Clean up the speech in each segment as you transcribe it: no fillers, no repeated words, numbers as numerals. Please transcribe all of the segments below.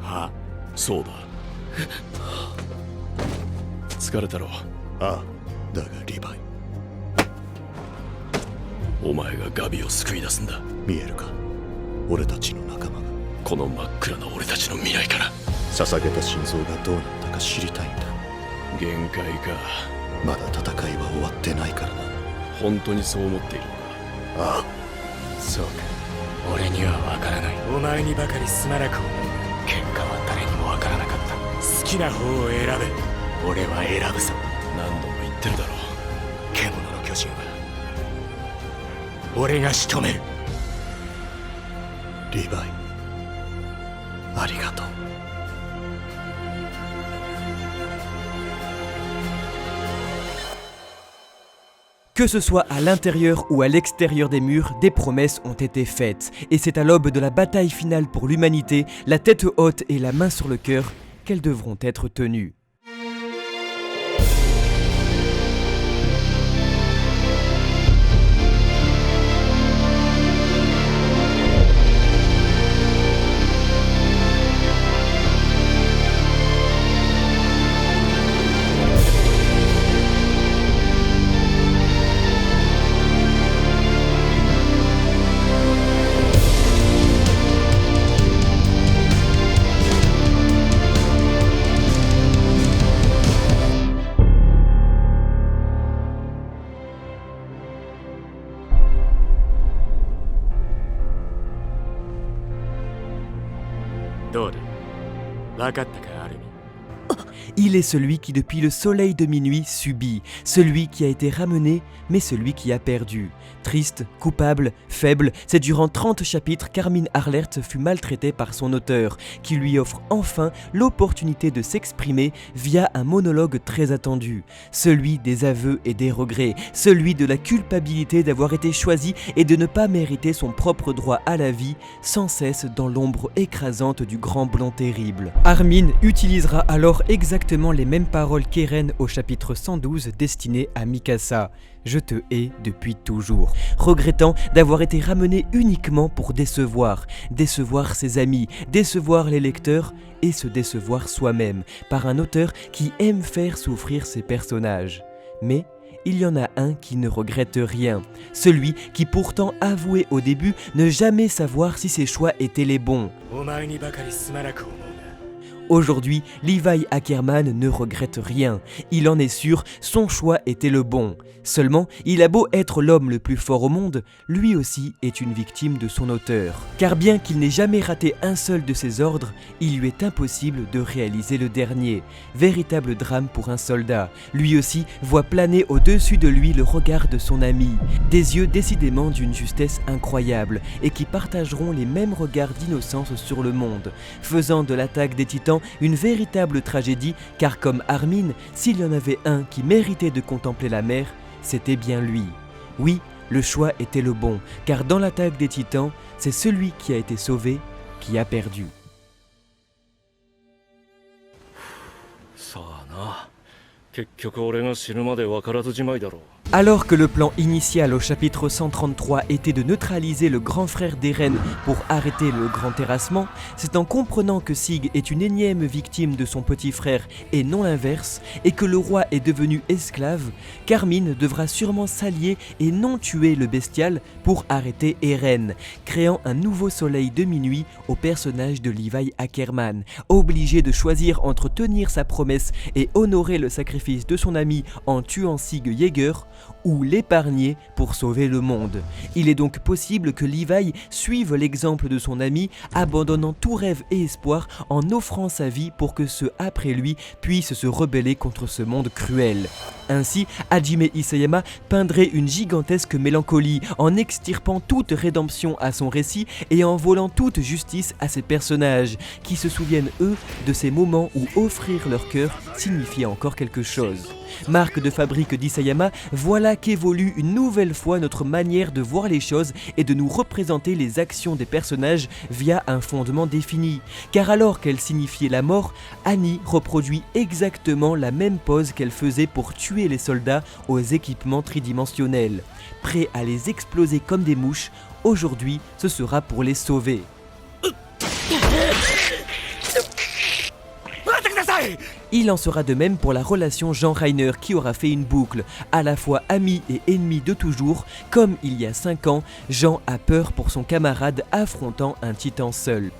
はそうだ疲れたろう。ああ、だがリヴァイ、お前がガビを救い出すんだ。見えるか、俺たちの仲間が。この真っ暗な俺たちの未来から。捧げた心臓がどうなったか知りたいんだ。限界か。まだ戦いは終わってないからな。本当にそう思っているのか。ああ、そうか、俺には分からない。お前にばかりすまなく思う。結果は誰にも分からなかった。好きな方を選べ。俺は選ぶぞ。何度も言ってるだろう。獣の巨人は俺が仕留める。リヴァイ、ありがとう。Que ce soit à l'intérieur ou à l'extérieur des murs, des promesses ont été faites. Et c'est à l'aube de la bataille finale pour l'humanité, la tête haute et la main sur le cœur, qu'elles devront être tenues. Il est celui qui depuis le soleil de minuit subit, celui qui a été ramené, mais celui qui a perdu. Triste, coupable, faible, c'est durant 30 chapitres qu'Armin Arlert fut maltraité par son auteur, qui lui offre enfin l'opportunité de s'exprimer via un monologue très attendu, celui des aveux et des regrets, celui de la culpabilité d'avoir été choisi et de ne pas mériter son propre droit à la vie, sans cesse dans l'ombre écrasante du grand blanc terrible. Armin utilisera alors exactement les mêmes paroles qu'Eren au chapitre 112 destiné à Mikasa. Je te hais depuis toujours, regrettant d'avoir été ramené uniquement pour décevoir ses amis, décevoir les lecteurs et se décevoir soi-même par un auteur qui aime faire souffrir ses personnages. Mais il y en a un qui ne regrette rien, celui qui pourtant avouait au début ne jamais savoir si ses choix étaient les bons. Aujourd'hui, Levi Ackerman ne regrette rien. Il en est sûr, son choix était le bon. Seulement, il a beau être l'homme le plus fort au monde, lui aussi est une victime de son auteur. Car bien qu'il n'ait jamais raté un seul de ses ordres, il lui est impossible de réaliser le dernier. Véritable drame pour un soldat. Lui aussi voit planer au-dessus de lui le regard de son ami. Des yeux décidément d'une justesse incroyable et qui partageront les mêmes regards d'innocence sur le monde, faisant de l'attaque des Titans une véritable tragédie, car comme Armin, s'il y en avait un qui méritait de contempler la mer, c'était bien lui. Oui, le choix était le bon, car dans l'attaque des Titans, c'est celui qui a été sauvé qui a perdu. Alors que le plan initial au chapitre 133 était de neutraliser le grand frère d'Eren pour arrêter le grand terrassement, c'est en comprenant que Sig est une énième victime de son petit frère et non l'inverse, et que le roi est devenu esclave, qu'Armin devra sûrement s'allier et non tuer le bestial pour arrêter Eren, créant un nouveau soleil de minuit au personnage de Levi Ackerman, obligé de choisir entre tenir sa promesse et honorer le sacrifice de son ami en tuant Sig Yeager, ou l'épargner pour sauver le monde. Il est donc possible que Levi suive l'exemple de son ami, abandonnant tout rêve et espoir en offrant sa vie pour que ceux après lui puissent se rebeller contre ce monde cruel. Ainsi, Hajime Isayama peindrait une gigantesque mélancolie en extirpant toute rédemption à son récit et en volant toute justice à ses personnages, qui se souviennent eux de ces moments où offrir leur cœur signifiait encore quelque chose. Marque de fabrique d'Isayama, voilà qu'évolue une nouvelle fois notre manière de voir les choses et de nous représenter les actions des personnages via un fondement défini. Car alors qu'elle signifiait la mort, Annie reproduit exactement la même pose qu'elle faisait pour tuer les soldats aux équipements tridimensionnels. Prêt à les exploser comme des mouches, aujourd'hui ce sera pour les sauver. Il en sera de même pour la relation Jean Reiner qui aura fait une boucle, à la fois ami et ennemi de toujours, comme il y a 5 ans, Jean a peur pour son camarade affrontant un titan seul.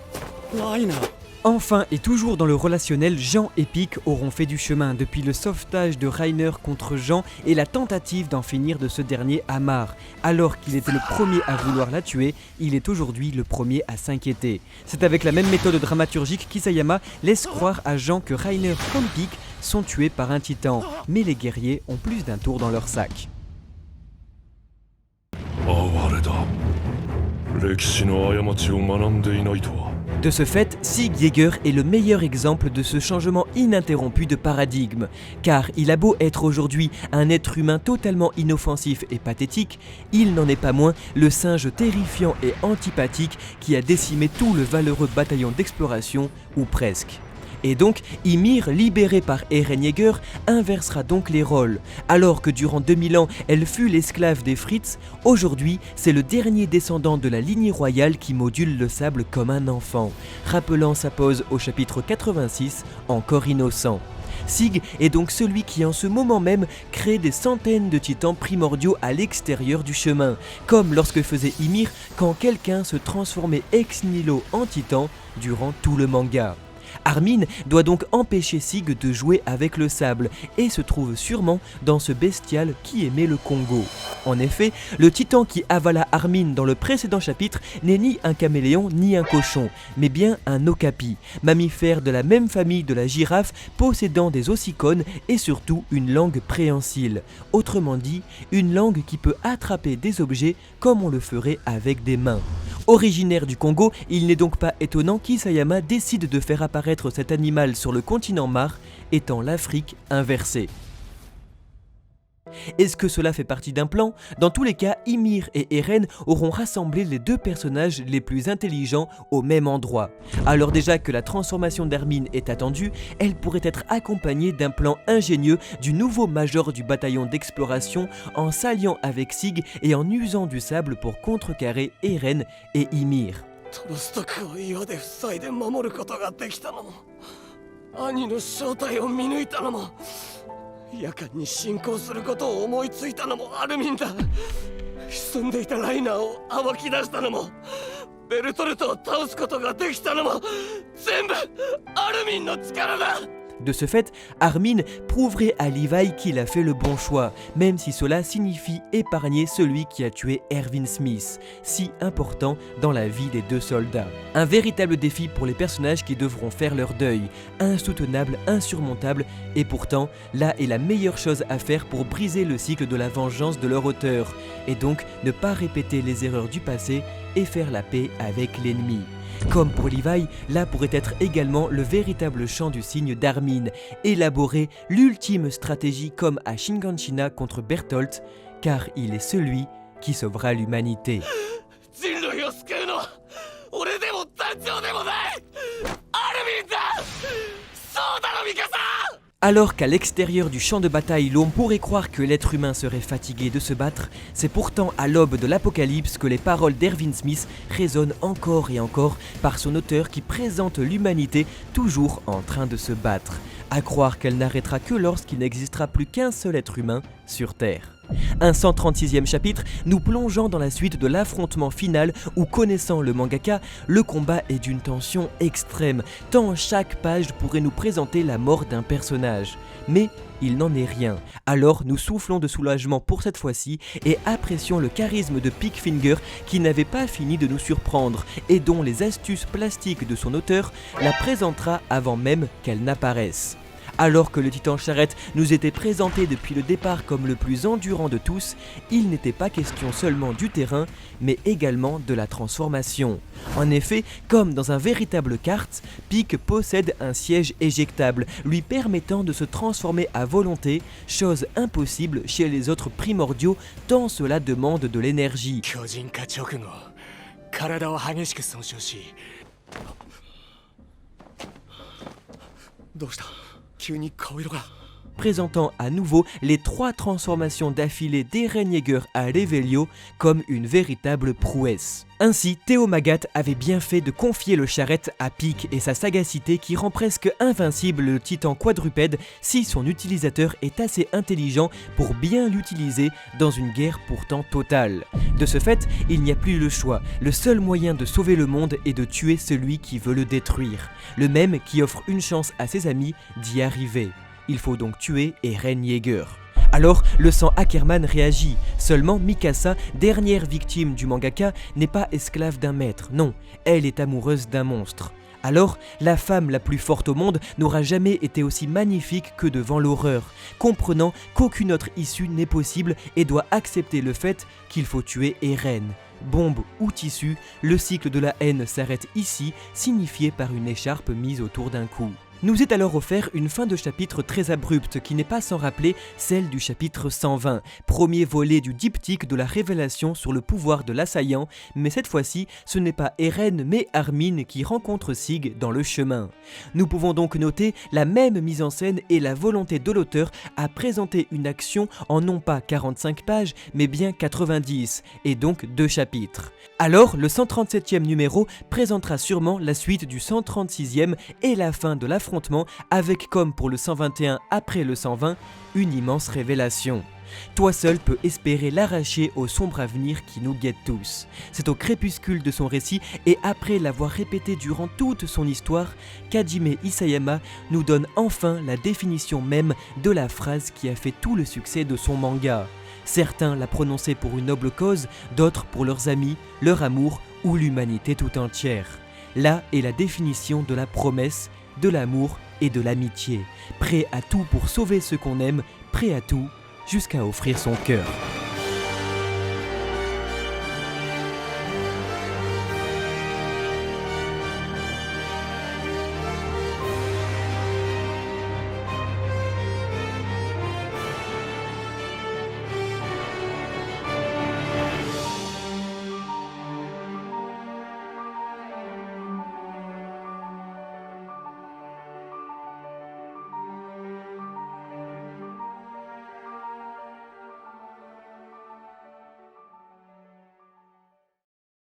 Enfin et toujours dans le relationnel, Jean et Pieck auront fait du chemin depuis le sauvetage de Reiner contre Jean et la tentative d'en finir de ce dernier à marre. Alors qu'il était le premier à vouloir la tuer, il est aujourd'hui le premier à s'inquiéter. C'est avec la même méthode dramaturgique qu'Isayama laisse croire à Jean que Reiner comme Pieck sont tués par un titan, mais les guerriers ont plus d'un tour dans leur sac. 哀れだ。歴史の過ちを学んでいないとは。 De ce fait, Sig Jäger est le meilleur exemple de ce changement ininterrompu de paradigme, car il a beau être aujourd'hui un être humain totalement inoffensif et pathétique, il n'en est pas moins le singe terrifiant et antipathique qui a décimé tout le valeureux bataillon d'exploration, ou presque. Et donc, Ymir, libérée par Eren Yeager, inversera donc les rôles. Alors que durant 2000 ans, elle fut l'esclave des Fritz, aujourd'hui, c'est le dernier descendant de la lignée royale qui module le sable comme un enfant, rappelant sa pose au chapitre 86, encore innocent. Sig est donc celui qui en ce moment même crée des centaines de titans primordiaux à l'extérieur du chemin, comme lorsque faisait Ymir quand quelqu'un se transformait ex nihilo en titan durant tout le manga. Armin doit donc empêcher Sig de jouer avec le sable et se trouve sûrement dans ce bestial qui aimait le Congo. En effet, le titan qui avala Armin dans le précédent chapitre n'est ni un caméléon ni un cochon, mais bien un okapi, mammifère de la même famille de la girafe possédant des ossicônes et surtout une langue préhensile. Autrement dit, une langue qui peut attraper des objets comme on le ferait avec des mains. Originaire du Congo, il n'est donc pas étonnant qu'Isayama décide de faire apparaître cet animal sur le continent Mare, étant l'Afrique inversée. Est-ce que cela fait partie d'un plan? Dans tous les cas, Ymir et Eren auront rassemblé les deux personnages les plus intelligents au même endroit. Alors déjà que la transformation d'Armin est attendue, elle pourrait être accompagnée d'un plan ingénieux du nouveau major du bataillon d'exploration en s'alliant avec Sig et en usant du sable pour contrecarrer Eren et Ymir. トロストクを岩で塞いで守ることができたのも兄の正体を見抜いたのも夜間に侵攻することを思いついたのもアルミンだ潜んでいたライナーを暴き出したのもベルトルトを倒すことができたのも全部アルミンの力だ De ce fait, Armin prouverait à Levi qu'il a fait le bon choix, même si cela signifie épargner celui qui a tué Erwin Smith, si important dans la vie des deux soldats. Un véritable défi pour les personnages qui devront faire leur deuil, insoutenable, insurmontable, et pourtant, là est la meilleure chose à faire pour briser le cycle de la vengeance de leur auteur, et donc ne pas répéter les erreurs du passé et faire la paix avec l'ennemi. Comme pour Levi, là pourrait être également le véritable chant du cygne d'Armin, élaborer l'ultime stratégie comme à Shinganshina contre Bertolt, car il est celui qui sauvera l'humanité. Alors qu'à l'extérieur du champ de bataille, l'on pourrait croire que l'être humain serait fatigué de se battre, c'est pourtant à l'aube de l'apocalypse que les paroles d'Erwin Smith résonnent encore et encore par son auteur qui présente l'humanité toujours en train de se battre. À croire qu'elle n'arrêtera que lorsqu'il n'existera plus qu'un seul être humain sur Terre. Un 136e chapitre nous plongeant dans la suite de l'affrontement final où, connaissant le mangaka, le combat est d'une tension extrême, tant chaque page pourrait nous présenter la mort d'un personnage. Mais il n'en est rien. Alors nous soufflons de soulagement pour cette fois-ci et apprécions le charisme de Pieck Finger qui n'avait pas fini de nous surprendre et dont les astuces plastiques de son auteur la présentera avant même qu'elle n'apparaisse. Alors que le titan charrette nous était présenté depuis le départ comme le plus endurant de tous, il n'était pas question seulement du terrain, mais également de la transformation. En effet, comme dans un véritable kart, Pieck possède un siège éjectable, lui permettant de se transformer à volonté, chose impossible chez les autres primordiaux tant cela demande de l'énergie. 巨人化直後体を激しく損傷しどうした急に顔色が présentant à nouveau les 3 transformations d'affilée d'Eren Yeager à Revelio comme une véritable prouesse. Ainsi, Théo Magat avait bien fait de confier le charrette à Pyke et sa sagacité qui rend presque invincible le titan quadrupède si son utilisateur est assez intelligent pour bien l'utiliser dans une guerre pourtant totale. De ce fait, il n'y a plus le choix. Le seul moyen de sauver le monde est de tuer celui qui veut le détruire, le même qui offre une chance à ses amis d'y arriver. Il faut donc tuer Eren Yeager. Alors, le sang Ackerman réagit. Seulement Mikasa, dernière victime du mangaka, n'est pas esclave d'un maître, non, elle est amoureuse d'un monstre. Alors, la femme la plus forte au monde n'aura jamais été aussi magnifique que devant l'horreur, comprenant qu'aucune autre issue n'est possible et doit accepter le fait qu'il faut tuer Eren. Bombe ou tissu, le cycle de la haine s'arrête ici, signifié par une écharpe mise autour d'un cou. Nous est alors offert une fin de chapitre très abrupte qui n'est pas sans rappeler celle du chapitre 120, premier volet du diptyque de la révélation sur le pouvoir de l'assaillant, mais cette fois-ci ce n'est pas Eren mais Armin qui rencontre Sig dans le chemin. Nous pouvons donc noter la même mise en scène et la volonté de l'auteur à présenter une action en non pas 45 pages mais bien 90, et donc 2 chapitres. Alors le 137e numéro présentera sûrement la suite du 136e et la fin de l'affrontement avec, comme pour le 121 après le 120, une immense révélation. Toi seul peux espérer l'arracher au sombre avenir qui nous guette tous. C'est au crépuscule de son récit et après l'avoir répété durant toute son histoire, qu'Hajime Isayama nous donne enfin la définition même de la phrase qui a fait tout le succès de son manga. Certains la prononçaient pour une noble cause, d'autres pour leurs amis, leur amour ou l'humanité tout entière. Là est la définition de la promesse, de l'amour et de l'amitié, prêt à tout pour sauver ce qu'on aime, prêt à tout jusqu'à offrir son cœur.